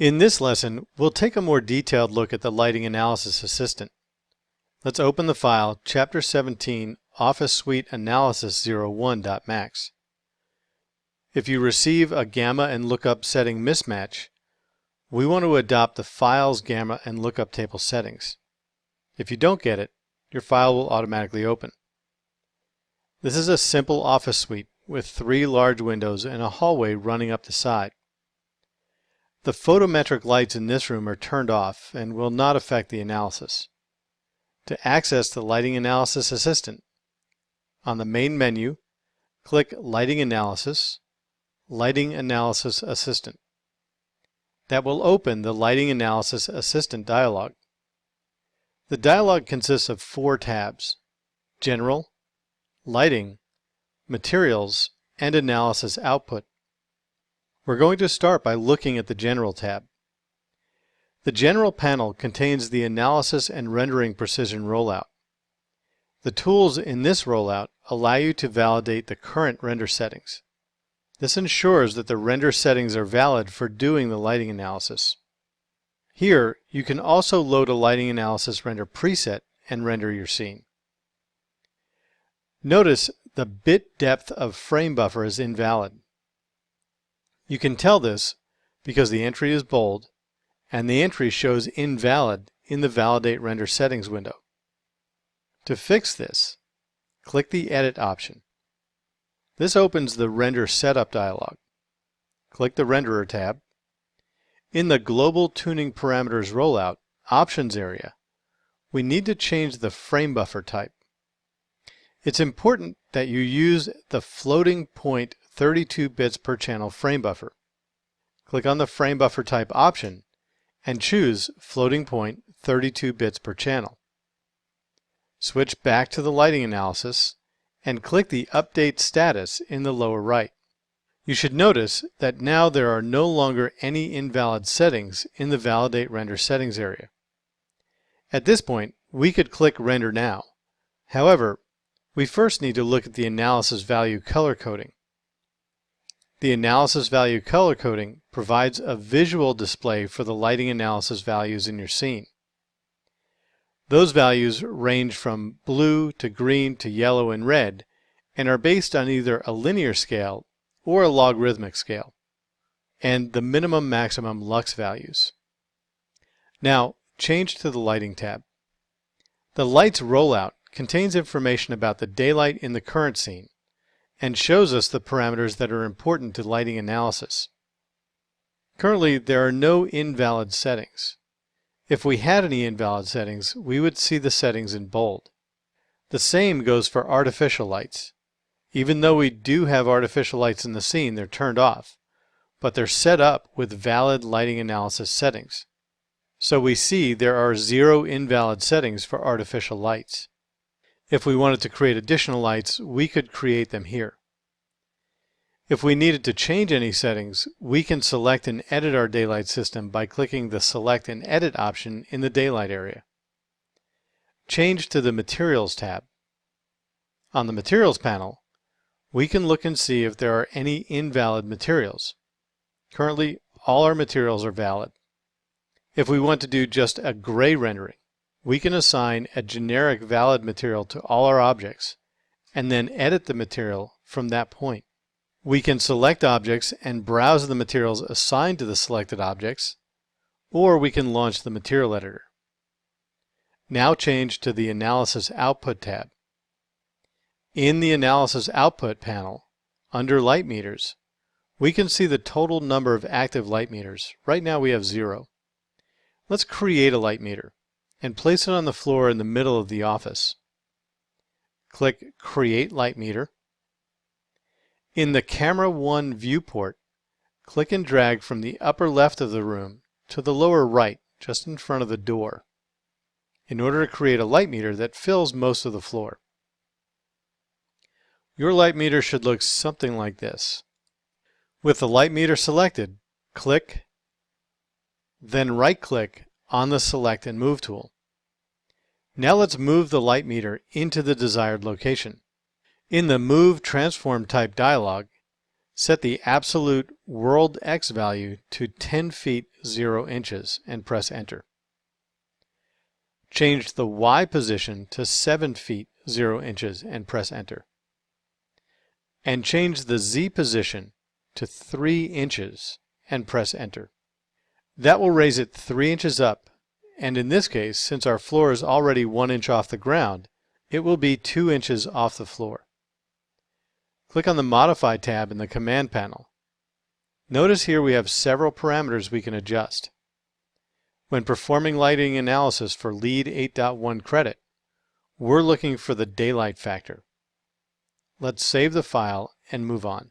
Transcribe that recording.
In this lesson, we'll take a more detailed look at the Lighting Analysis Assistant. Let's open the file Chapter 17 Office Suite Analysis 01.max. If you receive a gamma and lookup setting mismatch, we want to adopt the file's gamma and lookup table settings. If you don't get it, your file will automatically open. This is a simple office suite with 3 large windows and a hallway running up the side. The photometric lights in this room are turned off and will not affect the analysis. To access the Lighting Analysis Assistant, on the main menu, click Lighting Analysis, Lighting Analysis Assistant. That will open the Lighting Analysis Assistant dialog. The dialog consists of 4 tabs: General, Lighting, Materials, and Analysis Output. We're going to start by looking at the General tab. The General panel contains the Analysis and Rendering Precision rollout. The tools in this rollout allow you to validate the current render settings. This ensures that the render settings are valid for doing the lighting analysis. Here, you can also load a lighting analysis render preset and render your scene. Notice the bit depth of frame buffer is invalid. You can tell this because the entry is bold and the entry shows invalid in the Validate Render Settings window. To fix this, click the Edit option. This opens the Render Setup dialog. Click the Renderer tab. In the Global Tuning Parameters Rollout Options area, we need to change the frame buffer type. It's important that you use the floating point 32 bits per channel frame buffer. Click on the frame buffer type option and choose floating point 32 bits per channel. Switch back to the lighting analysis and click the Update Status in the lower right. You should notice that now there are no longer any invalid settings in the Validate Render Settings area. At this point, we could click Render Now. However, we first need to look at the analysis value color coding. The analysis value color coding provides a visual display for the lighting analysis values in your scene. Those values range from blue to green to yellow and red and are based on either a linear scale or a logarithmic scale, and the minimum maximum lux values. Now, change to the Lighting tab. The Lights rollout contains information about the daylight in the current scene and shows us the parameters that are important to lighting analysis. Currently, there are no invalid settings. If we had any invalid settings, we would see the settings in bold. The same goes for artificial lights. Even though we do have artificial lights in the scene, they're turned off, but they're set up with valid lighting analysis settings. So we see there are 0 invalid settings for artificial lights. If we wanted to create additional lights, we could create them here. If we needed to change any settings, we can select and edit our daylight system by clicking the Select and Edit option in the Daylight area. Change to the Materials tab. On the Materials panel, we can look and see if there are any invalid materials. Currently, all our materials are valid. If we want to do just a gray rendering, we can assign a generic valid material to all our objects and then edit the material from that point. We can select objects and browse the materials assigned to the selected objects, or we can launch the material editor. Now change to the Analysis Output tab. In the Analysis Output panel, under light meters, we can see the total number of active light meters. Right now we have 0. Let's create a light meter and place it on the floor in the middle of the office. Click Create Light Meter. In the Camera 1 viewport, click and drag from the upper left of the room to the lower right, just in front of the door, in order to create a light meter that fills most of the floor. Your light meter should look something like this. With the light meter selected, click, then right-click on the Select and Move tool. Now let's move the light meter into the desired location. In the Move Transform Type dialog, set the absolute world X value to 10 feet 0 inches and press enter. Change the Y position to 7 feet 0 inches and press enter. And change the Z position to 3 inches and press enter. That will raise it 3 inches up, and in this case, since our floor is already 1 inch off the ground, it will be 2 inches off the floor. Click on the Modify tab in the Command panel. Notice here we have several parameters we can adjust. When performing lighting analysis for LEED 8.1 credit, we're looking for the daylight factor. Let's save the file and move on.